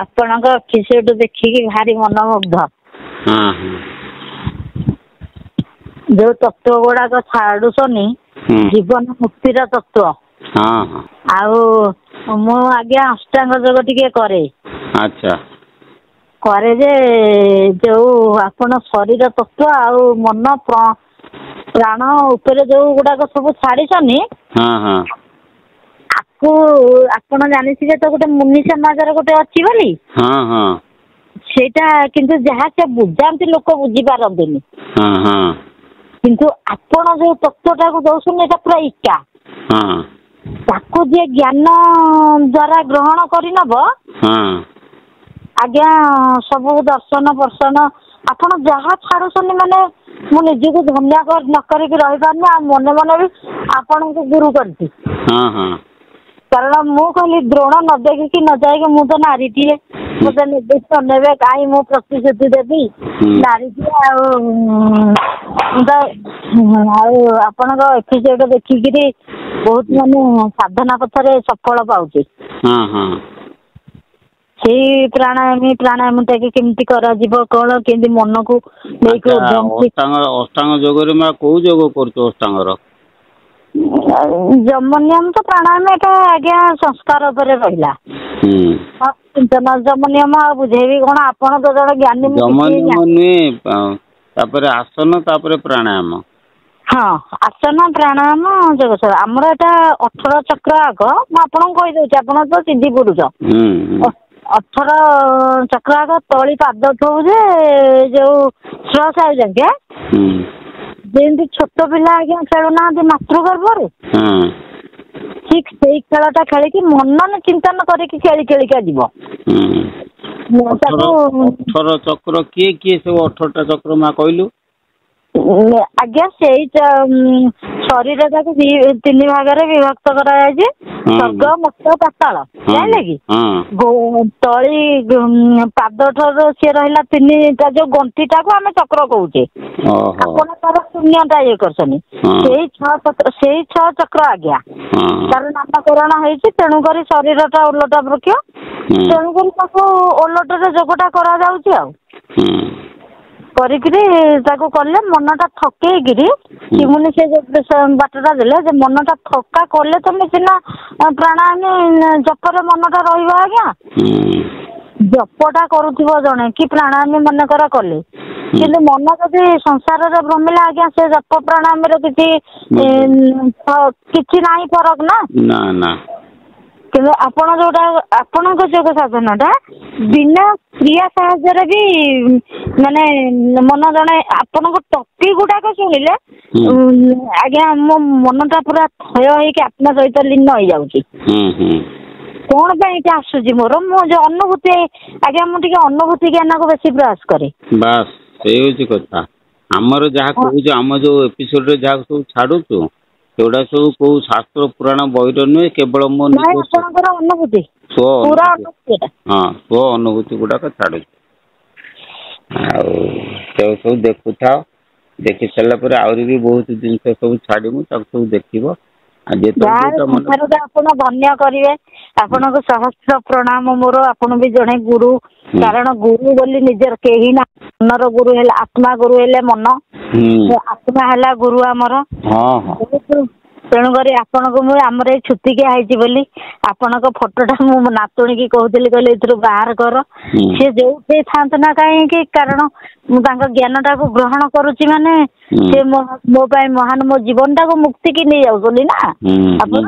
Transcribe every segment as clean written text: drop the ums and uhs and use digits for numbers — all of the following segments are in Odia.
ଆପଣଙ୍କ ଏପିସୋଡ ଦେଖିକି ଭାରି ମନମୁଗ୍ଧ। ଯୋଉ ତତ୍ଵ ଗୁଡାକ ଛାଡୁଛନି ଜୀବନ ମୁକ୍ତିର ତତ୍ଵ। ଆଉ ମୁଁ ଆଜ୍ଞା ଅଷ୍ଟାଙ୍ଗ ଯୋଗ ଟିକେ କରେ। ଆଚ୍ଛା। କରେ ଯେ ଯୋଉ ଆପଣ ଶରୀର ତତ୍ଵ ଆଉ ମନ ପ୍ରାଣ ଉପରେ ଯୋଉ ଗୁଡାକ ସବୁ ଛାଡିଛନି ଆକୁ ଆପଣ ଜାଣିଥିବେ ତ ଗୋଟେ ମୁନି ସମାଜର ଗୋଟେ ଅଛି ବୋଲି। ସେଇଟା କିନ୍ତୁ ଯାହା ସେ ବୁଝାନ୍ତି ଲୋକ ବୁଝିପାରନ୍ତିନି। କିନ୍ତୁ ଆପଣ ଯୋଉ ତତ୍ଵଟାକୁ ଦଉଛନ୍ତି ଏଟା ପୁରା ଇକା। ତାକୁ ଯିଏ ଜ୍ଞାନ ଦ୍ଵାରା ଗ୍ରହଣ କରିନବ ଆଜ୍ଞା ସବୁ ଦର୍ଶନ ବର୍ଷନ ଆପଣ ଯାହା ଛାଡୁଛନ୍ତି ମାନେ ମୁଁ ନିଜକୁ ଧନ୍ୟ ନ କରିକି ରହିପାରୁନି। ଆଉ ମନେ ମନେ ବି ଆପଣଙ୍କୁ ଗୁରୁ କରିଛି। କାରଣ ମୁଁ କହିଲି ଦ୍ରୋଣ ନ ଦେଖିକି ନ ଯାଇକି ମୁଁ ତ ନାରୀଟିଏ ମତେ ନିର୍ଦ୍ଦିଷ୍ଟ ନେବେ କାହିଁ ମୁଁ ପ୍ରତିଶ୍ରୁତି ଦେବି ନାରୀଟିଏ। ଆଉ ଆପଣଙ୍କ ଏପିସୋଡ ଦେଖିକିରି ବହୁତ ମାନେ ସାଧନା ପଥରେ ସଫଳ ପାଉଛି। ସେଇ ପ୍ରାଣାୟାମ ଟା କେମିତି କରାଯିବ କଣ କେମିତି ମନକୁ ନେଇକି ଅଷ୍ଟାଙ୍ଗ ଯୋଗରେ କୋଉ ଯୋଗ କରୁଛୁ ଅଷ୍ଟାଙ୍ଗର? ଯମନିୟମ ତ ପ୍ରାଣାୟାମ ଏଟା ଆଜ୍ଞା ସଂସ୍କାର ଉପରେ ରହିଲା। ଚିନ୍ତନ ଯମନିୟମ ଆଉ ବୁଝେଇବି କଣ ଆପଣ ତ ଜଣେ ଜ୍ଞାନୀ। ଯମନିୟମ ନୁହେଁ ତାପରେ ଆସନ ତାପରେ ପ୍ରାଣାୟାମ। ହଁ ଆସନ ପ୍ରାଣାୟାମ ଯୋଗ ଆମର ଏଟା 18 ଚକ୍ର ଆଗ ମୁଁ ଆପଣଙ୍କୁ କହିଦଉଛି ଆପଣ ତ ସିଦ୍ଧି ପୁରୁଷ। 18 ଚକ୍ର ଆଗ ତଳି ପାଦ ଠୁ ଯେ ଯୋଉ ଶ୍ୱାସ ଯାକେ ଯେମିତି ଛୋଟ ପିଲା ଆଜ୍ଞା ଖେଳୁନାହାନ୍ତି ମାତୃ ଗର୍ଭରେ ଠିକ ସେଇ ଖେଳଟା ଖେଳିକି ମନନ ଚିନ୍ତନ କରିକି ଖେଳି ଖେଳିକା ଯିବ। 18 ଚକ୍ର କିଏ କିଏ ସବୁ 18ଟା ଚକ୍ର ମା କହିଲୁ? ଆଜ୍ଞା ସେଇ ଶରୀରଟାକୁ 3 ଭାଗରେ ବିଭକ୍ତ କରାଯାଇଛି। ସ୍ୱର୍ଗ ମୋକ୍ଷ ପାତାଳ ଜାଣିଲେ କି? ତଳି ପାଦ ଠାରୁ ସିଏ ରହିଲା 3ଟା ଯୋଉ ଗଣ୍ଠିଟାକୁ ଆମେ ଚକ୍ର କହୁଛେ। ଆପଣ ତାର ଶୂନ୍ୟଟା ଇଏ କରୁଛନ୍ତି। ସେଇ 6 ଚକ୍ର ଆଜ୍ଞା ତାର ନାମକରଣ ହେଇଛି। ତେଣୁକରି ଶରୀରଟା ଓଲଟା ବୃକ୍ଷ ତେଣୁକରି ତାକୁ ଓଲଟରେ ଯୋଗଟା କରାଯାଉଛି ଆଉ କରିକିରି ତାକୁ କଲେ ମନଟା ଥକେଇକିରି କିମୁନି ସେ ବାଟଟା ଦେଲେ ଯେ ମନଟା ଥକା କଲେ ତମେ ସିନା ପ୍ରାଣାୟାମ ଜପରେ ମନଟା ରହିବ ଆଜ୍ଞା। ଜପଟା କରୁଥିବ ଜଣେ କି ପ୍ରାଣାୟାମ ମନେକର କଲେ କିନ୍ତୁ ମନ ଯଦି ସଂସାରରେ ଭ୍ରମିଲା ଆଜ୍ଞା ସେ ଜପ ପ୍ରାଣାୟାମରେ କିଛି ନାହିଁ ଫରକ ନା। କିନ୍ତୁ ଆପଣ ଯୋଉଟା ଆପଣଙ୍କ ଯୋଗ ସାଧନଟା ବିନା କ୍ରିୟା ସାହାଯ୍ୟରେ ବି ମାନେ ମନ ଜଣେ ଆପଣଙ୍କ ଟପିକ ଗୁଡାକ ଶୁଣିଲେ ଆଜ୍ଞା ମୋ ମନଟା ପୁରା ଥୟ ହେଇକି ଆତ୍ମା ସହିତ ଲୀନ ହେଇଯାଉଛି। କଣ ପାଇଁ ଏଇଟା ଆସୁଛି ମୋର ମୁଁ ଯୋଉ ଅନୁଭୂତି ଆଜ୍ଞା ମୁଁ ଟିକେ ଅନୁଭୂତି ଜ୍ଞାନକୁ ବେଶୀ ପ୍ରୟାସ କରେ। ବାସ୍ ସେଇ ହଉଛି କଥା। ଆମର ଯାହା କହୁଛୁ ଆମ ଯୋଉ ଏପିସୋଡରେ ଯାହା ସବୁ ଛାଡୁଛୁ ସେଗୁଡା ସବୁ କୋଉ ଶାସ୍ତ୍ର ପୁରାଣ ବହିର ନୁହେଁ କେବଳ ମୋ ଆପଣଙ୍କର ଅନୁଭୂତି ସ୍ୱ ଅନୁଭୂତି ଗୁଡାକ ଛାଡୁଛି। ଆଉ ସବୁ ଦେଖୁଥାଅ। ଦେଖି ସାରିଲା ପରେ ଆହୁରି ବି ବହୁତ ଜିନିଷ ସବୁ ଛାଡିବୁ ତାକୁ ସବୁ ଦେଖିବ। ଆପଣ ଧନ୍ୟ କରିବେ। ଆପଣଙ୍କୁ ସହସ୍ର ପ୍ରଣାମ ମୋର। ଆପଣ ବି ଜଣେ ଗୁରୁ। କାରଣ ଗୁରୁ ବୋଲି ନିଜର କେହି ନା ମନର ଗୁରୁ ହେଲେ ଆତ୍ମା ଗୁରୁ ହେଲେ ମନ ଆତ୍ମା ହେଲା ଗୁରୁ ଆମର। ତେଣୁକରି ଆପଣଙ୍କୁ ମୁଁ ଆମର ଏଇ ଛୁତିକିଆ ହେଇଛି ବୋଲି ଆପଣଙ୍କ ଫଟୋଟା ମୁଁ ନାତୁଣୀକି କହୁଥିଲି କହିଲେ ଏଥିରୁ ବାହାର କର। ସିଏ ଯୋଉଠି ଥାନ୍ତୁ ନା କାହିଁକି କାରଣ ମୁଁ ତାଙ୍କ ଜ୍ଞାନଟାକୁ ଗ୍ରହଣ କରୁଛି ମାନେ ସେ ମୋ ପାଇଁ ମହାନ ମୋ ଜୀବନଟାକୁ ମୁକ୍ତି କି ନେଇ ଯାଉଛନ୍ତି ନା ଆପଣ।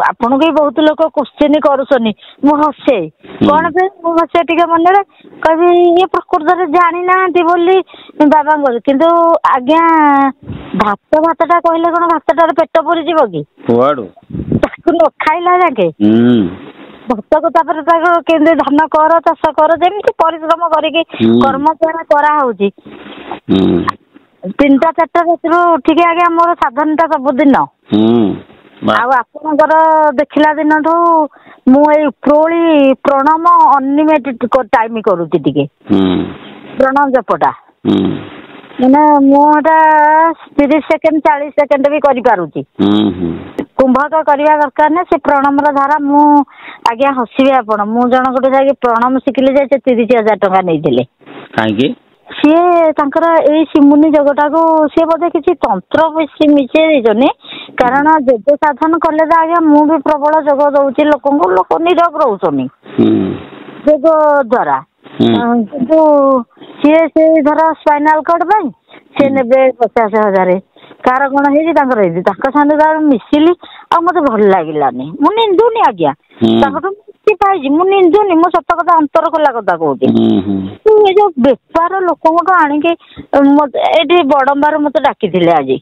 ଆପଣଙ୍କୁ ବି ବହୁତ ଲୋକ କୋଶ୍ଚିନ୍ କରୁଛନ୍ତି। ମୁଁ ହସେ କଣ ପାଇଁ ମୁଁ ହସେ ଟିକେ ମନରେ କହିବି ଇଏ ପ୍ରକୃତରେ ଜାଣିନାହାନ୍ତି ବୋଲି ବାବାଙ୍କର କିନ୍ତୁ ଆଜ୍ଞା ଭାତଟା କହିଲେ କଣ ଭାତଟାରେ ପେଟ ପୁରିଯିବ କି? ତାକୁ ନ ଖାଇଲା ଯାକେ ଭକ୍ତକୁ ତାପରେ ତାକୁ କେମିତି ଧାନ କର ଚାଷ କର ଯେମିତି ପରିଶ୍ରମ କରିକି କର୍ମ ଦ୍ୱାରା କରାହଉଛି 3ଟା 4ଟା ରାତିରୁ ଉଠିକି ଆଜ୍ଞା ମୋର ସାଧନଟା ସବୁଦିନ। ଆଉ ଆପଣଙ୍କର ଦେଖିଲା ଦିନଠୁ ମୁଁ ଏଇ ଉପରଓଳି ପ୍ରଣାମ ଅନଲିମିଟେଡ ଟାଇମ କରୁଛି ଟିକେ ପ୍ରଣାମ ଜପଟା। ମାନେ ମୁଁ ଏଟା 30 ସେକେଣ୍ଡ 40 ସେକେଣ୍ଡ ବି କରିପାରୁଛି। କୁମ୍ଭକ କରିବା ଦରକାର ନା ସେ ପ୍ରଣମର ଧାରା। ମୁଁ ଆଜ୍ଞା ହସିବେ ଆପଣ, ମୁଁ ଜଣଙ୍କଠୁ ଯାଇକି ପ୍ରଣମ ଶିଖିଲି ଯେ ସେ 30,000 ଟଙ୍କା ନେଇଥିଲେ। କାହିଁକି? ସିଏ ତାଙ୍କର ଏଇ ସିମୁନି ଯୋଗଟାକୁ ସିଏ ବୋଧେ କିଛି ତନ୍ତ୍ର ମିଶେଇ ଦେଇଛନ୍ତି। କାରଣ ଯୋଗ ସାଧନ କଲେ ତ ଆଜ୍ଞା ମୁଁ ବି ପ୍ରବଳ ଯୋଗ ଦଉଛି ଲୋକଙ୍କୁ, ଲୋକ ନିରୋଗ ରହୁଛନ୍ତି ଯୋଗ ଦ୍ଵାରା। କିନ୍ତୁ ସିଏ ସେଇ ଧର ସ୍ପାଇନାଲ କର୍ଡ ପାଇଁ ସିଏ ନେବେ 50,000। କାହାର କଣ ହେଇଛି ତାଙ୍କର ହେଇଛି, ତାଙ୍କ ସାଙ୍ଗରେ ମିଶିଲି ଆଉ ମତେ ଭଲ ଲାଗିଲାନି। ମୁଁ ନିନ୍ଦୁନି ଆଜ୍ଞା, ତାଙ୍କଠୁ କିଛି ପାଇଛି, ମୁଁ ନିନ୍ଦୁନି, ମୁଁ ସତ କଥା ଅନ୍ତର ଖୋଲା କଥା କହୁଛି। ଏ ଯୋଉ ବେପାର ଲୋକଙ୍କଠୁ ଆଣିକି ଏଇଠି ବଡମ୍ବାରୁ ମତେ ଡାକିଥିଲେ ଆଜି,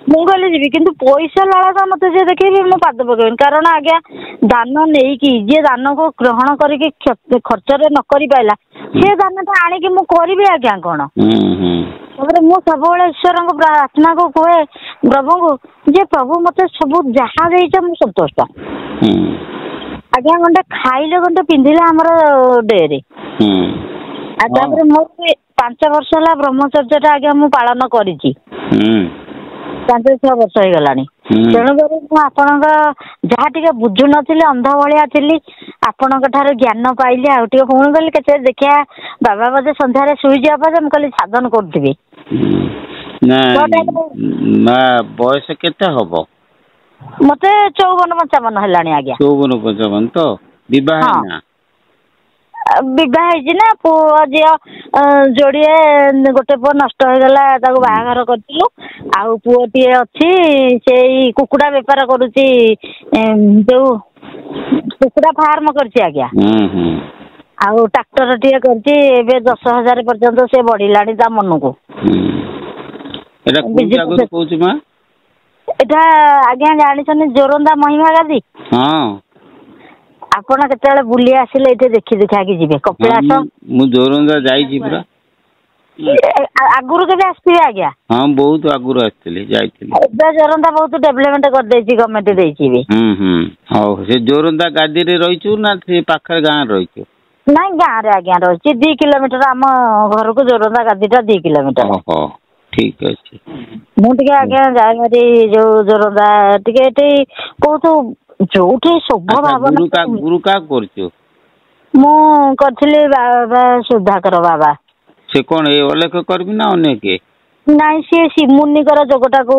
ମୁଁ କହିଲି ଯିବି, କିନ୍ତୁ ପଇସା ଲାଳସା ମତେ ଯିଏ ଦେଖେଇବି ମୁଁ ପାଦ ପକେଇବିନି। କାରଣ ଆଜ୍ଞା ଦାନ ନେଇକି ଯିଏ ଦାନକୁ ଗ୍ରହଣ କରିକି ଖର୍ଚ୍ଚରେ ନ କରି ପାଇଲା ସେ ଦାନଟା ଆଣିକି ମୁଁ କରିବି ଆଜ୍ଞା କଣ? ତାପରେ ମୁଁ ସବୁବେଳେ ଈଶ୍ୱରଙ୍କ ପ୍ରାର୍ଥନାକୁ କୁହେ ପ୍ରଭୁଙ୍କୁ ଯେ ପ୍ରଭୁ ମତେ ସବୁ ଯାହା ଦେଇଛ ମୁଁ ସନ୍ତୁଷ୍ଟ। ଆଜ୍ଞା ଗଣ୍ଡେ ଖାଇଲେ ଗଣ୍ଡେ ପିନ୍ଧିଲେ ଆମର ଡେରେ। ଆଉ ତାପରେ ମୋର 5 ବର୍ଷ ହେଲା ବ୍ରହ୍ମଚର୍ଯ୍ୟ ଟା ଆଜ୍ଞା ମୁଁ ପାଳନ କରିଛି। 5-6 ବର୍ଷ ହେଇଗଲାଣି। ତେଣୁକରି ମୁଁ ଆପଣଙ୍କ ଯାହା ଟିକେ ବୁଝୁନଥିଲି ଅନ୍ଧ ଭଳିଆ ଥିଲି, ଆପଣଙ୍କ ଠାରୁ ଜ୍ଞାନ ପାଇଲି। ଆଉ ଟିକେ ପୁଣି କହିଲି କେତେ ଦେଖିଆ ବାବା ବୋଧେ ସନ୍ଧ୍ୟାରେ ଶୁଇଯିବା ପରେ ମୁଁ କହିଲି ସାଧନ କରୁଥିବି। ନା ବୟସ କେତେ ହବ? ମତେ 54-55 ହେଲାଣି ଆଜ୍ଞା। 54-55 ତ? ବିବାହ ହେଇନା? ବିବାହ ହେଇଛି ନା, ପୁଅ ଝିଅ ଯୋଡିଏ, ଗୋଟେ ପୁଅ ନଷ୍ଟ ହେଇଗଲା ତାକୁ ବାହାଘର କରିଥିଲୁ। ଆଉ ପୁଅଟିଏ ଅଛି ସେଇ କୁକୁଡା ବେପାର କରୁଛି, ଯୋଉ କୁକୁଡା ଫାର୍ମ କରିଛି ଆଜ୍ଞା। ଆଉ ଟ୍ରାକ୍ଟର ଟିଏ କରିଛି, ଏବେ 10,000 ପର୍ଯ୍ୟନ୍ତ ସେ ବଢିଲାଣି ତା ମନକୁ। ଏଟା ଆଜ୍ଞା ଜାଣିଛନ୍ତି ଜୋରନ୍ଦା ମହିମା ଗାଦି? ଆପଣ କେତେବେଳେ ବୁଲି ଆସିଲେ ଏଇଠି ଦେଖି ଦେଖାକି ଯିବେ। କପିଳାସ ମୁଁ ଜୋରନ୍ଦା ଯାଇଛି ପୁରା। ଆଗରୁ କେବେ ଆସିଥିବେ ଆଜ୍ଞା? ହଁ ବହୁତ ଆଗରୁ ଆସିଥିଲି, ଯାଇଥିଲି। ଏବେ ଜୋରନ୍ଦା ବହୁତ ଡେଭଲପମେଣ୍ଟ କରିଦେଇଛି, ଗଭର୍ଣ୍ଣମେଣ୍ଟ ଦେଇଛି ବି। ହଉ ସେ ଜୋରନ୍ଦା ଗାଦିରେ ରହିଛୁ ନା ସେ ପାଖରେ ଗାଁରେ ରହିଛୁ? ନାଇଁ ଗାଁରେ ଆଜ୍ଞା ରହିଛି। 2 କିଲୋମିଟର ଆମ ଘରକୁ ଜୋରନ୍ଦା ଗାଦିଟା 2 କିଲୋମିଟର। ଠିକ ଅଛି। ମୁଁ ଟିକେ ଆଜ୍ଞା ଯାଏ ଭାରି ଯୋଉ ଜୋରନ୍ଦା ଟିକେ ଏଠି କୋଉଠୁ ଯୋଉଠି ଶୁଭ ଭାବନା। ଗୁରୁ କାହାକୁ କରୁଛୁ? ମୁଁ କରିଥିଲି ବାବା ସୁଧାକର ବାବା। ସେ କଣ ଏଇ ଅଲେଖ କରିବି ନା ଅନ୍ୟ କିଏ? ନାଇଁ ସିଏ ଶିମୁନିଙ୍କର ଯୋଗଟାକୁ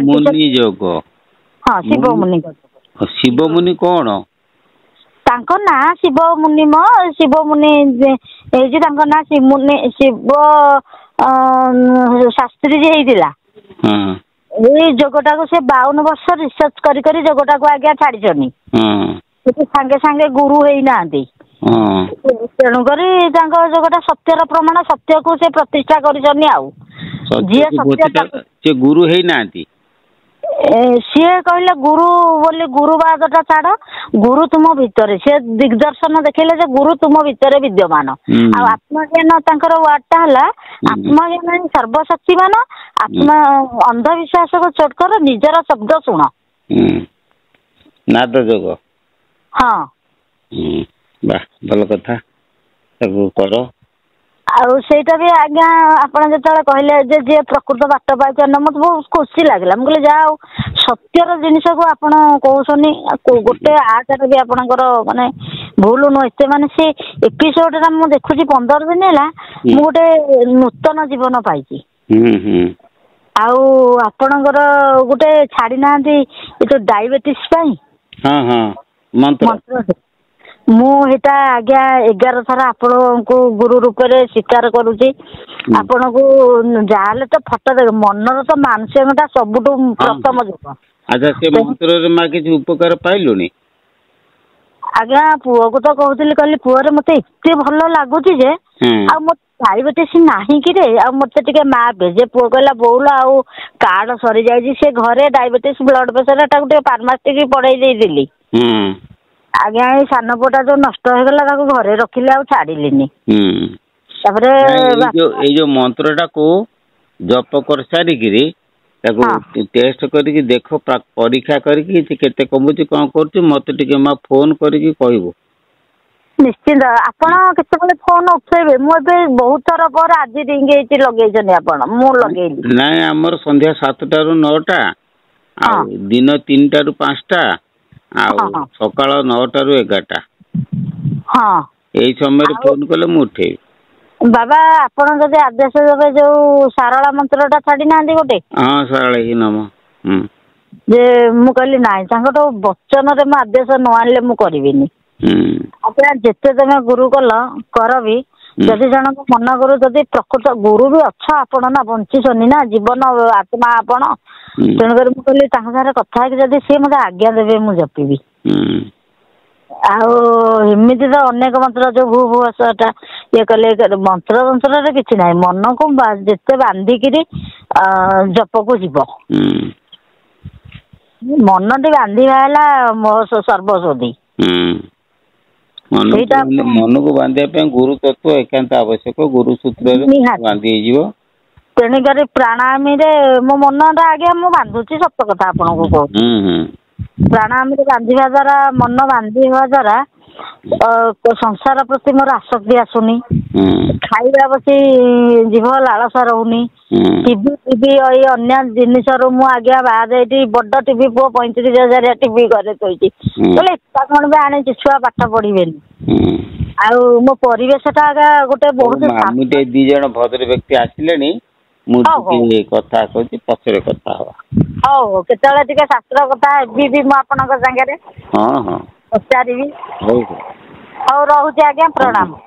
ମୁନି ଯୋଗ। ହଁ ଶିବ ମୁନିଙ୍କ। ଶିବ ମୁନି କଣ? ତାଙ୍କ ନାଁ ଶିବ ମୁନି ମ, ଶିବ ମୁନି ହେଇଛି ତାଙ୍କ ନାଁ ଶିବ ଶାସ୍ତ୍ରୀ ଯିଏ ହେଇଥିଲା। ଏଇ ଯୋଗଟାକୁ ସେ 52 ବର୍ଷ ରିସର୍ଚ୍ଚ କରି ଯୋଗଟାକୁ ଆଜ୍ଞା ଛାଡିଛନ୍ତି। ସେଠି ସାଙ୍ଗେ ସାଙ୍ଗେ ଗୁରୁ ହେଇନାହାନ୍ତି। ତେଣୁକରି ତାଙ୍କ ଯୋଗଟା ସତ୍ୟର ପ୍ରମାଣ, ସତ୍ୟକୁ ସେ ପ୍ରତିଷ୍ଠା କରିଛନ୍ତି। ଆଉ ଯିଏ ସତ୍ୟ, ସେ ଗୁରୁ ହେଇନାହାନ୍ତି। ସିଏ କହିଲେ ଗୁରୁ ବୋଲି ଗୁରୁବାଦ ଟା ଛାଡ, ଗୁରୁ ତୁମ ଭିତରେ। ସେ ଦିଗ୍ଦର୍ଶନ ଦେଖେଇଲେ ଯେ ଗୁରୁ ତୁମ ଭିତରେ ବିଦ୍ୟମାନ। ଆଉ ଆତ୍ମଜ୍ଞାନ ତାଙ୍କର ୱାର୍ଡ ଟା ହେଲା ଆତ୍ମଜ୍ଞାନ ହିଁ ସର୍ବଶକ୍ତିମାନ। ଆତ୍ମା ଅନ୍ଧବିଶ୍ୱାସକୁ ଚୋଟ କର, ନିଜର ଶବ୍ଦ ଶୁଣ। ନାଦ ଯୋଗ। ବାଃ ଭଲ କଥା, ତାକୁ କର। ଆଉ ସେଇଟା ବି ଆଜ୍ଞା ଆପଣ ଯେତେବେଳେ କହିଲେ ଯେ ଯିଏ ପ୍ରକୃତ ବାଟ ପାଇଛନ୍ତି, ମତେ ବହୁତ ଖୁସି ଲାଗିଲା। ମୁଁ କହିଲି ଯାହା ହଉ ସତ୍ୟର ଜିନିଷକୁ ଆପଣ କହୁଛନ୍ତି। ଗୋଟେ ଆଟାରେ ବି ଆପଣଙ୍କର ମାନେ ଭୁଲ ନୁହେଁ। ଏତେ ମାନେ ସେ ଏପିସୋଡ ଟା ମୁଁ ଦେଖୁଛି 15 ଦିନ ହେଲା, ମୁଁ ଗୋଟେ ନୂତନ ଜୀବନ ପାଇଛି। ଆଉ ଆପଣଙ୍କର ଗୋଟେ ଛାଡି ନାହାନ୍ତି ଏ ଯୋଉ ଡାଇବେଟିସ ପାଇଁ ମନ୍ତ୍ର, ମୁଁ ସେଇଟା ଆଜ୍ଞା 11 ଥର ଆପଣଙ୍କୁ ଗୁରୁ ରୂପରେ ସ୍ୱୀକାର କରୁଛି। ଆପଣଙ୍କୁ ଯାହାହେଲେ ତ ଫଟୋ ଦେବ, ମନର ତ ମାନସିକତା ସବୁଠୁ ପ୍ରଥମ ଯୋଗ। ଆଚ୍ଛା ସେ ମନ୍ତ୍ରରେ ମା କିଛି ଉପକାର ପାଇଲୁଣି? ଆଜ୍ଞା ପୁଅକୁ ତ କହୁଥିଲି, କହିଲି ପୁଅରେ ମତେ ଏତେ ଭଲ ଲାଗୁଛି ଯେ ଆଉ ମୋ ଡାଇବେଟିସ ନାହିଁ କି ରେ, ଆଉ ମତେ ଟିକେ ମାପେ। ଯେ ପୁଅ କହିଲା ବୋଉଲ ଆଉ କାର୍ଡ ସରିଯାଇଛି, ସେ ଘରେ ଡାଇବେଟିସ ବ୍ଲଡ ପ୍ରେସର ତାକୁ ଟିକେ ଫାର୍ମାସିଷ୍ଟ ପଢେଇ ଦେଇଥିଲି। ଆଜ୍ଞା ଏଇ ସାନ ପୁଅଟା ଯୋଉ ନଷ୍ଟ ହେଇଗଲା ତାକୁ ଘରେ ରଖିଲି, ଆଉ ଛାଡିଲିନି। ତାପରେ ଏଇ ଯୋଉ ମନ୍ତ୍ରଟାକୁ ଜପ କରିସାରିକିରି ତାକୁ ଟେଷ୍ଟ କରିକି ଦେଖ, ପରୀକ୍ଷା କରିକି କେତେ କମୁଛି କଣ କରୁଛି, ମତେ ଟିକେ ମା ଫୋନ କରିକି କହିବୁ। ନିଶ୍ଚିନ୍ତ ଆପଣ କେତେବେଳେ ଫୋନ ଉଠେଇବେ? ମୁଁ ଏବେ ବହୁତ ଥର ପରେ ଆଜି ରିଙ୍ଗ ହେଇଛି ଲଗେଇଛନ୍ତି ଆପଣ, ମୁଁ ଲଗେଇଲି। ନାଇଁ ଆମର ସନ୍ଧ୍ୟା 7ଟାରୁ 9ଟା, ଆଉ ଦିନ 3ଟାରୁ 5ଟା, ଆଉ ସକାଳ 9ଟାରୁ 11ଟା। ହଁ ଏଇ ସମୟରେ ଫୋନ କଲେ ମୁଁ ଉଠେଇବି। ବାବା ଆପଣ ଯଦି ଆଦେଶ ଦେବେ, ଯୋଉ ସାରଳା ମନ୍ତ୍ର ଟା ଛାଡି ନାହାନ୍ତି ଗୋଟେ, ହଁ ସାରଳା ହିଁ ନମ। ଯେ ମୁଁ କହିଲି ନାଇଁ ତାଙ୍କଠୁ ବଚନରେ ମୁଁ ଆଦେଶ ନ ଆଣିଲେ ମୁଁ କରିବିନି। ଆପଣ ଯେତେ ତମେ ଗୁରୁ କର ବି, ଯଦି ଜଣଙ୍କ ମନ ଗୁରୁ, ଯଦି ପ୍ରକୃତ ଗୁରୁ ବି ଅଛ ଆପଣ ନା, ବଞ୍ଚିଛନ୍ତି ନା, ଜୀବନ ଆତ୍ମା ଆପଣ, ତେଣୁକରି ମୁଁ କହିଲି ତାଙ୍କ ସାଙ୍ଗରେ କଥା ହେଇକି ଯଦି ସିଏ ମତେ ଆଜ୍ଞା ଦେବେ ମୁଁ ଜପିବି। ଆଉ ଏମିତି ତ ଅନେକ ମନ୍ତ୍ର, ଯୋଉ ଭୂ ଭୁବସ୍ଵରଟା ଇଏ କଲେ, ମନ୍ତ୍ର ତନ୍ତ୍ରରେ କିଛି ନାହିଁ, ମନକୁ ଯେତେ ବାନ୍ଧିକିରି ଜପକୁ ଯିବ। ମନଟି ବାନ୍ଧିବା ହେଲା ସର୍ବସ୍ୱଧି। ମନକୁ ବାନ୍ଧିବା ପାଇଁ ଗୁରୁ ତତ୍ଵ ଏକାନ୍ତ ଆବଶ୍ୟକ। ଗୁରୁ ସୂତ୍ରରେ ବାନ୍ଧି ହେଇଯିବ। ତେଣୁକରି ପ୍ରାଣାୟାମୀରେ ମୋ ମନଟା ଆଜ୍ଞା ମୁଁ ବାନ୍ଧୁଛି, ସତ କଥା ଆପଣଙ୍କୁ କହୁଛି। ପ୍ରାଣାୟାମରେ ବାନ୍ଧିବା ଦ୍ଵାରା, ମନ ବାନ୍ଧିବା ଦ୍ଵାରା ସଂସାର ପ୍ରତି ମୋର ଆସକ୍ତି ଆସୁନି। ଖାଇବା ପ୍ରତି ଜିଭ ଲାଳସା ରହୁନି। ଟିଭି ଏଇ ଅନ୍ୟ ଜିନିଷରୁ ମୁଁ ଆଜ୍ଞା ବାହାରେ, ଏଇଠି ବଡ ଟିଭି, ପୁଅ 35,000 ଟିଭି ଘରେ ଥୋଇଛି, ବୋଲେ ଏଟା କଣ ବି ଆଣିଛି, ଛୁଆ ପାଠ ପଢିବେନି। ଆଉ ମୋ ପରିବେଶଟା ଆଜ୍ଞା ଗୋଟେ ବହୁତ। ମୁଁ 2 ଜଣ ଭଦ୍ର ବ୍ୟକ୍ତି ଆସିଲେଣି, ମୁଁ ଟିକେ କଥା କହୁଛି, ପଛରେ କଥା ହବା। ହଉ କେତେବେଳେ ଟିକେ ଶାସ୍ତ୍ର କଥା ହେବି ବି ମୁଁ ଆପଣଙ୍କ ସାଙ୍ଗରେ। ହଁ ପଚାରିବି। ହଉ ହଉ ରହୁଛି ଆଜ୍ଞା, ପ୍ରଣାମ।